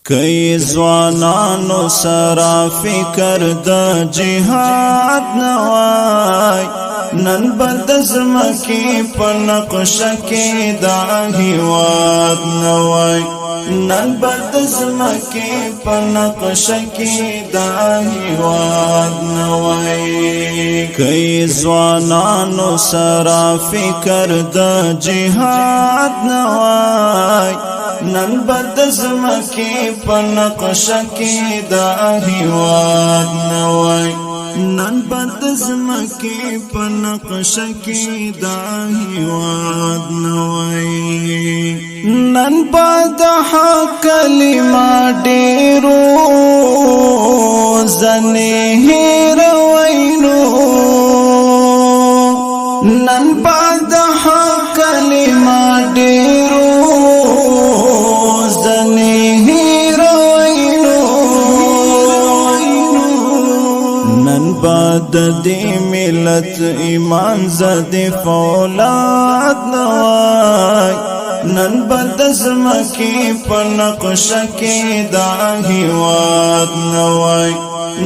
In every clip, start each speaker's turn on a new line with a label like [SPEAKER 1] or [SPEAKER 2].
[SPEAKER 1] کئی زوانانو سرا فکر دا جہاد نوائی نن بدزمکی پنقشکی دا ہیواد نوائی نن بدزمکی پنقشکی دا ہیواد نوائی کئی زوانانو سرا فکر دا جہاد نوائی نن بدزمکی پنقشکی دا ہیواد نوائی نن بدزمکی پنقشکی دا ہیواد نوائی نن بدح کلمہ ڈیرو زنی روینو نن بدح کلمہ ڈیرو بعد دی ملت ایمان زد فولاد نوائی نن بدزمکی پنقشکی دا ہیواد نوائی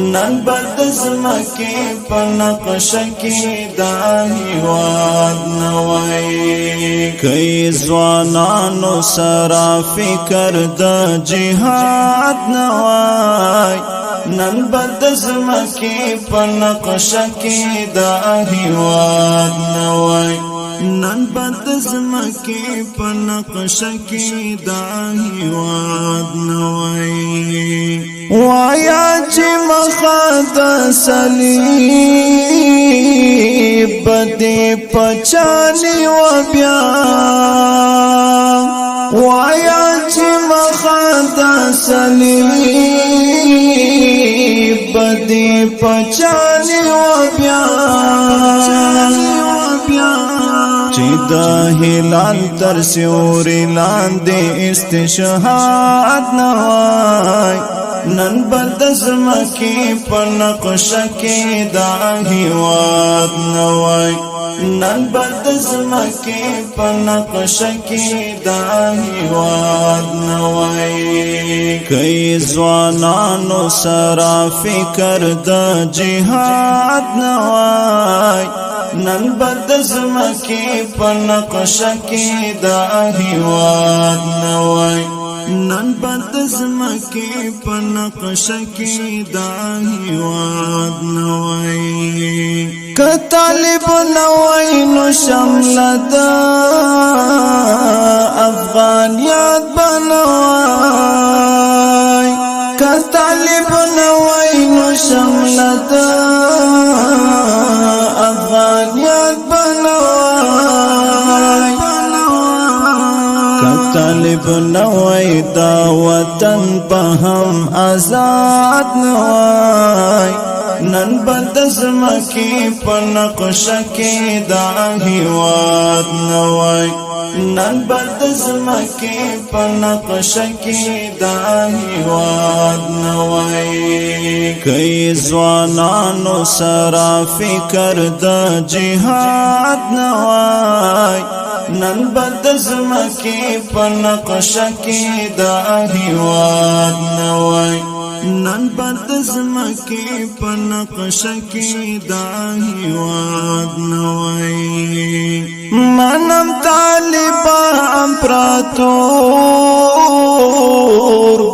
[SPEAKER 1] نن بدزمکی پنقشکی دا ہیواد نوائی کئی زوانانو سرا فکر دا جہاد نوائی نن بدزمکی پنقشکی دا ہیواد نوائی نن بدزمکی پنقشکی دا ہیواد نوائی وایا چی مخد صلیب دی پچانی و بیا وایا چی مخد صلیب بدی پچانی و بیا چی دا ہلال تر سیوری لاندے استشہاد نوائی نن بدزمکی پنقشکی دا ہیواد نوائی نن بدزمکی پنقشکی دا ہیواد نوائی کئی زوانانو سرا فکر دا جہاد نوائی نن بدزمکی پنقشکی دا ہیواد نوائی نن بدزمکی پنقشکی دا ہیواد نوائی کطالب نوائی نو شمل دا افغانیات بنوائی کطالب نوائی نو شمل دا افغانیات بنوائی طالب نوائی دا وطن بہم آزاد نوائی نن بدزمکی پنقشکی دا ہیواد نوائی نن بدزمکی پنقشکی دا ہیواد نوائی کئی زوانانو سرا فکر دا جہاد نوائی نن بدزمکی پنقشکی دا ہیواد نوائی نن بدزمکی پنقشکی دا ہیواد نوائی منم طالبا امپراتور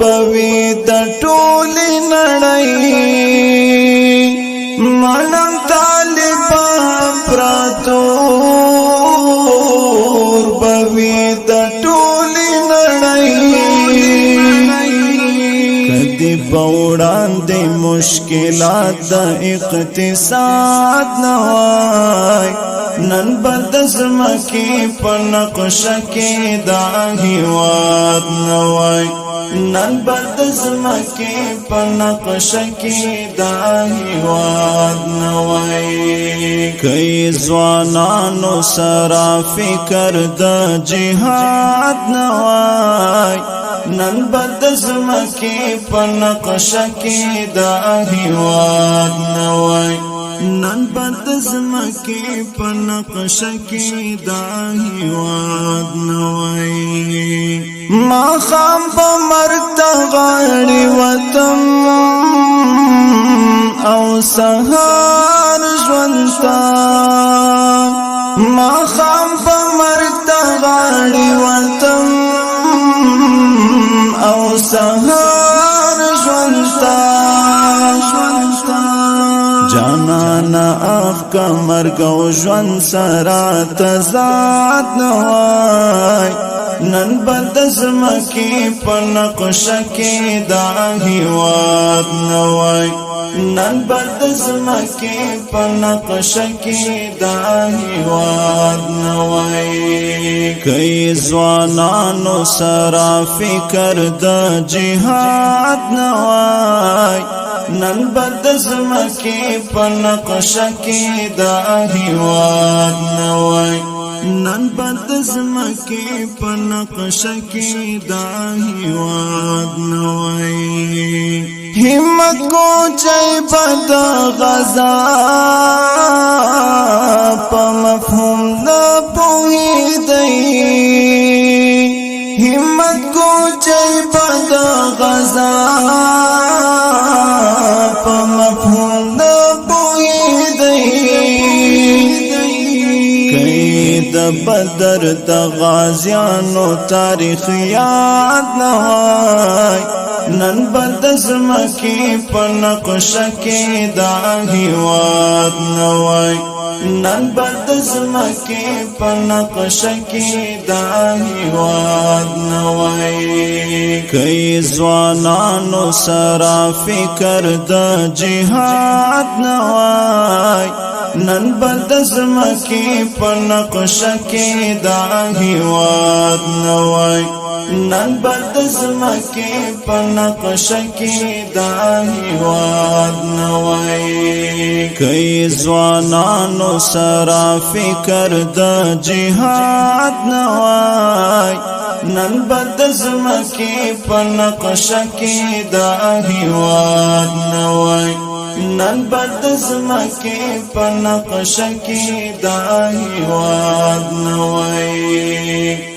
[SPEAKER 1] بوی دا ٹولی نڑائی منم طالبا امپراتور بوی دا ٹولی نڑائی کدی بوڑان دے مشکلات دا اقتصاد نوائی نن بدزمکی پنقشکی دا ہیواد نوائی نن بدزمکی پنقشکی دا ہیواد نوائی کئی زوانانو سرا فکر دا جہاد نوائی نن بدزمکی پنقشکی دا ہیواد نوائی نن بدزمکی پنقشکی دا ہیواد نوائی ما خام په مرګ ته غاړې وتم او سهار ژوند ته ما خام په مرګ ته غاړې وتم او سهار ژوند ته جانانا اخ کا مرګ او ژوند سره تضاد نه وای نن بد زمکی په نقشه کې دا هیواد نه وای نن بد زمکی په نقشه کې دا هیواد نه وای کای ځوانانو سره فکر د جهاد نه وای نن بد زمکی په نقشه کې دا هیواد نه وای نن بد زمکی په نقشه کې دا هیواد نه وای همت کو چای بد غزا په مفهوم د پوهیدای همت کو چای بد غزا په مفهوم د پوهیدای د بدر د غازیانو تاریخ یاد نه وای نن بد زمکی په نقشه کې دا هیواد نه وای نن بد زمکی په نقشه کې دا هیواد نه وای کای ځوانانو سره فکر د جهاد نه وای نن بد زمکی په نقشه کې دا هیواد نه وای نن بد زمکی په نقشه کې دا هیواد نه وای کای ځوانانو سره فکر د جهاد نه وای نن بد زمکی په نقشه کې دا هیواد نه وای نن بد زمکی په نقشه کې دا هیواد نه وای